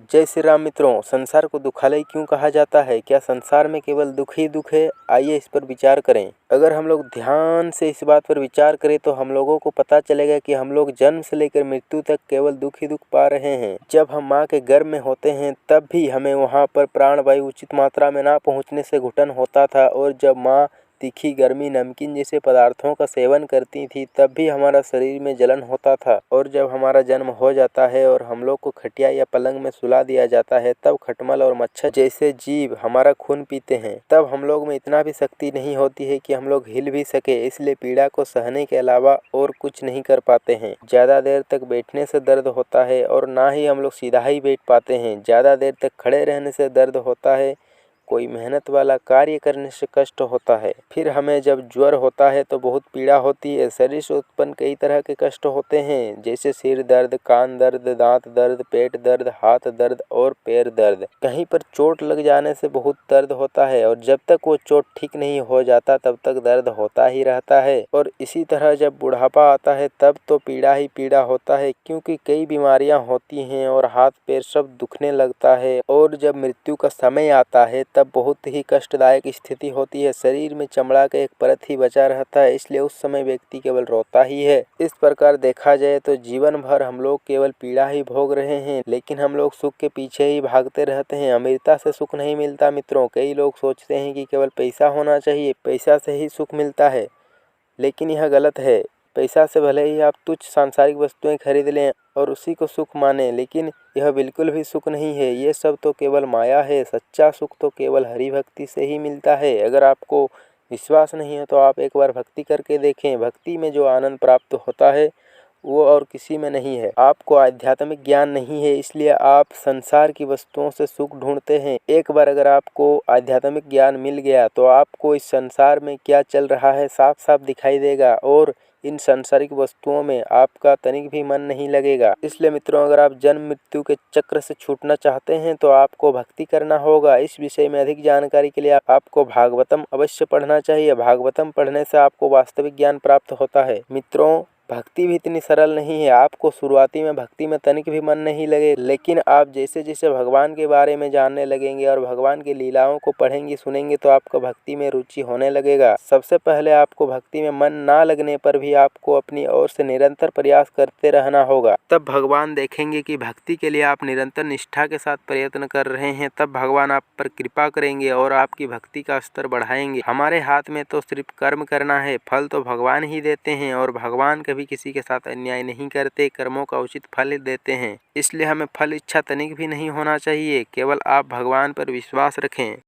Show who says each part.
Speaker 1: जय श्री राम मित्रों, संसार को दुखालय क्यों कहा जाता है? क्या संसार में केवल दुख ही दुख है? आइए इस पर विचार करें। अगर हम लोग ध्यान से इस बात पर विचार करें तो हम लोगों को पता चलेगा कि हम लोग जन्म से लेकर मृत्यु तक केवल दुख ही दुख पा रहे हैं। जब हम माँ के गर्भ में होते हैं तब भी हमें वहाँ पर प्राणवायु उचित मात्रा में ना पहुँचने से घुटन होता था, और जब माँ तीखी, गर्मी, नमकीन जैसे पदार्थों का सेवन करती थी तब भी हमारा शरीर में जलन होता था। और जब हमारा जन्म हो जाता है और हम लोग को खटिया या पलंग में सुला दिया जाता है तब खटमल और मच्छर जैसे जीव हमारा खून पीते हैं। तब हम लोग में इतना भी शक्ति नहीं होती है कि हम लोग हिल भी सके, इसलिए पीड़ा को सहने के अलावा और कुछ नहीं कर पाते हैं। ज़्यादा देर तक बैठने से दर्द होता है और ना ही हम लोग सीधा ही बैठ पाते हैं। ज़्यादा देर तक खड़े रहने से दर्द होता है। कोई मेहनत वाला कार्य करने से कष्ट होता है। फिर हमें जब ज्वर होता है तो बहुत पीड़ा होती है। शरीर से उत्पन्न कई तरह के कष्ट होते हैं, जैसे सिर दर्द, कान दर्द, दांत दर्द, पेट दर्द, हाथ दर्द और पैर दर्द। कहीं पर चोट लग जाने से बहुत दर्द होता है, और जब तक वो चोट ठीक नहीं हो जाता तब तक दर्द होता ही रहता है। और इसी तरह जब बुढ़ापा आता है तब तो पीड़ा ही पीड़ा होता है, क्योंकि कई बीमारियां होती हैं और हाथ पैर सब दुखने लगता है। और जब मृत्यु का समय आता है तब बहुत ही कष्टदायक स्थिति होती है। शरीर में चमड़ा का एक परत ही बचा रहता है, इसलिए उस समय व्यक्ति केवल रोता ही है। इस प्रकार देखा जाए तो जीवन भर हम लोग केवल पीड़ा ही भोग रहे हैं, लेकिन हम लोग सुख के पीछे ही भागते रहते हैं। अमीरता से सुख नहीं मिलता मित्रों। कई लोग सोचते हैं कि केवल पैसा होना चाहिए, पैसा से ही सुख मिलता है, लेकिन यह गलत है। पैसा से भले ही आप तुच्छ सांसारिक वस्तुएं खरीद लें और उसी को सुख माने, लेकिन यह बिल्कुल भी सुख नहीं है। ये सब तो केवल माया है। सच्चा सुख तो केवल हरि भक्ति से ही मिलता है। अगर आपको विश्वास नहीं है तो आप एक बार भक्ति करके देखें। भक्ति में जो आनंद प्राप्त होता है वो और किसी में नहीं है। आपको आध्यात्मिक ज्ञान नहीं है, इसलिए आप संसार की वस्तुओं से सुख ढूंढते हैं। एक बार अगर आपको आध्यात्मिक ज्ञान मिल गया तो आपको इस संसार में क्या चल रहा है साफ साफ दिखाई देगा, और इन सांसारिक वस्तुओं में आपका तनिक भी मन नहीं लगेगा। इसलिए मित्रों, अगर आप जन्म मृत्यु के चक्र से छूटना चाहते हैं तो आपको भक्ति करना होगा। इस विषय में अधिक जानकारी के लिए आपको भागवतम अवश्य पढ़ना चाहिए। भागवतम पढ़ने से आपको वास्तविक ज्ञान प्राप्त होता है। मित्रों, भक्ति भी इतनी सरल नहीं है। आपको शुरुआती में भक्ति में तनिक भी मन नहीं लगे, लेकिन आप जैसे जैसे भगवान के बारे में जानने लगेंगे और भगवान की लीलाओं को पढ़ेंगे सुनेंगे तो आपको भक्ति में रुचि होने लगेगा। सबसे पहले आपको भक्ति में मन ना लगने पर भी आपको अपनी ओर से निरंतर प्रयास करते रहना होगा। तब भगवान देखेंगे कि भक्ति के लिए आप निरंतर निष्ठा के साथ प्रयत्न कर रहे हैं। तब भगवान आप पर कृपा करेंगे और आपकी भक्ति का स्तर बढ़ाएंगे। हमारे हाथ में तो सिर्फ कर्म करना है, फल तो भगवान ही देते हैं, और भगवान कभी किसी के साथ अन्याय नहीं करते, कर्मों का उचित फल देते हैं। इसलिए हमें फल इच्छा तनिक भी नहीं होना चाहिए। केवल आप भगवान पर विश्वास रखें।